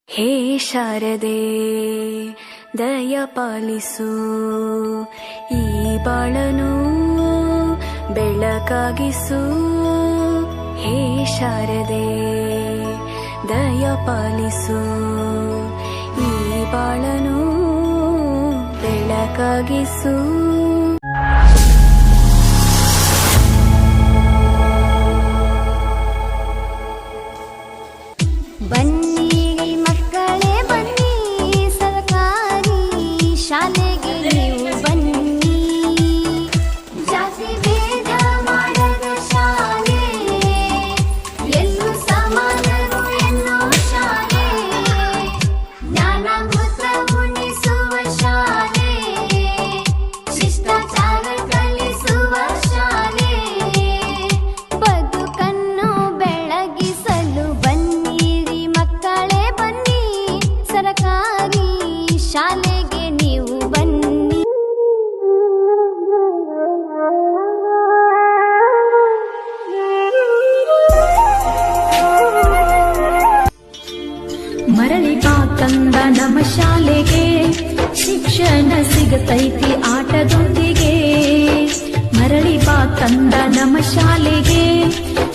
ಹೇ ಶಾರದೆ ದಯ ಪಾಲಿಸು, ಈ ಬಾಳನು ಬೆಳಕಾಗಿಸು. ಹೇ ಶಾರದೆ ದಯ ಪಾಲಿಸು, ಈ ಬಾಳನು ಬೆಳಕಾಗಿಸು. ಶಾಲೆಗೆ ನೀವು ಬನ್ನಿ. ಮರಳಿ ಬಾ ಕಂದ ನಮ್ಮ ಶಾಲೆಗೆ, ಶಿಕ್ಷಣ ಸಿಗತೈತಿ ಆಟದೊಂದಿಗೆ. ಮರಳಿ ಬಾ ಕಂದ ನಮ್ಮ ಶಾಲೆಗೆ,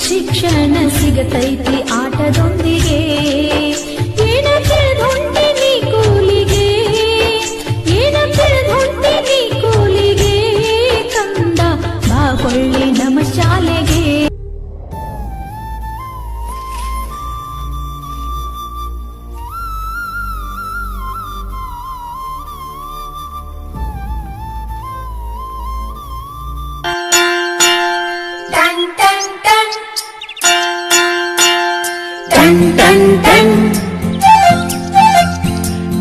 ಶಿಕ್ಷಣ ಸಿಗತೈತಿ ಆಟದೊಂದಿಗೆ. ಕೊಳ್ಳಿ ನಮ್ಮ ಶಾಲೆಗೆ. Ton ton ton ton ton ton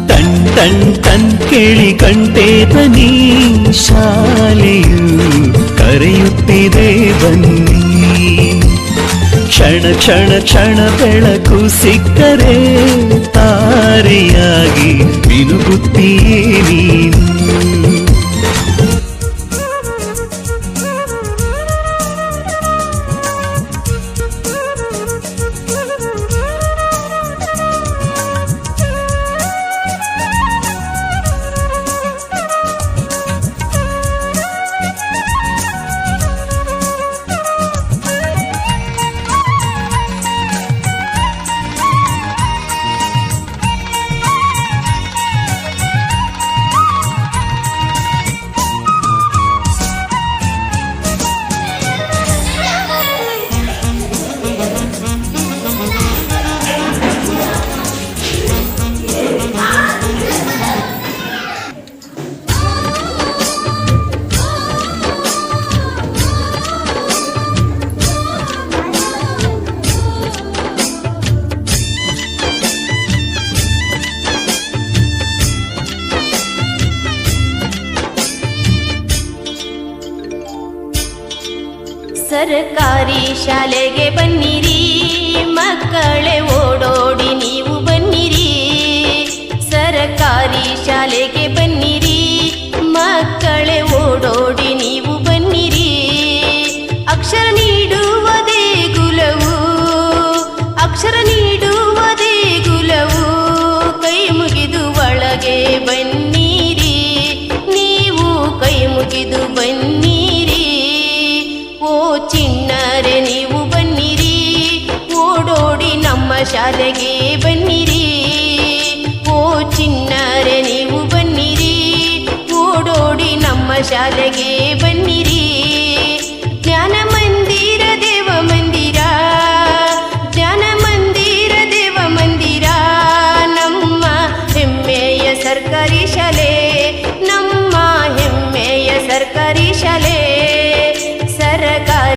ton ton ton ಕೇಳಿ ಕಂಠೆ ಧ್ವನಿ, ಶಾಲೆಯು ಕರೆಯುತ್ತಿದೆ ಬನ್ನಿ. ಕ್ಷಣ ಕ್ಷಣ ಕ್ಷಣ ಬೆಳಕು ಸಿಕ್ಕರೆ ತಾರೆಯಾಗಿ ಮಿನುಗುತ್ತೀಯೇ ನೀನು. ಸರ್ಕಾರಿ ಶಾಲೆಗೆ ಬನ್ನಿರಿ ಮಕ್ಕಳೇ, ಓಡೋಡಿ ನೀವು ಬನ್ನಿರಿ. ಸರ್ಕಾರಿ ಶಾಲೆಗೆ ಬನ್ನಿರಿ ಮಕ್ಕಳೇ, ಓಡೋಡಿ ನೀವು ಬನ್ನಿರಿ. ಅಕ್ಷರ ನೀಡುವುದೇ ಗುಲವು, ಅಕ್ಷರ ನೀಡುವುದೇ ಗುಲವು. ಕೈ ಮುಗಿದು ಒಳಗೆ ಬನ್ನಿರಿ, ನೀವು ಕೈ ಮುಗಿದು ಬನ್ನಿರಿ. ಓ ಚಿಣ್ಣರೆ ನೀವು ಬನ್ನಿರಿ, ಓಡೋಡಿ ನಮ್ಮ ಶಾಲೆಗೆ ಬನ್ನಿರಿ. ಓ ಚಿಣ್ಣರೆ ನೀವು ಬನ್ನಿರಿ, ಓಡೋಡಿ ನಮ್ಮ ಶಾಲೆಗೆ ಬನ್ನಿರಿ. ಜ್ಞಾನ ಮಂದಿರ ದೇವ ಮಂದಿರ, ಜ್ಞಾನ ಮಂದಿರ ದೇವ ಮಂದಿರ, ನಮ್ಮ ಹೆಮ್ಮೆಯ ಸರ್ಕಾರಿ ಶಾಲೆ.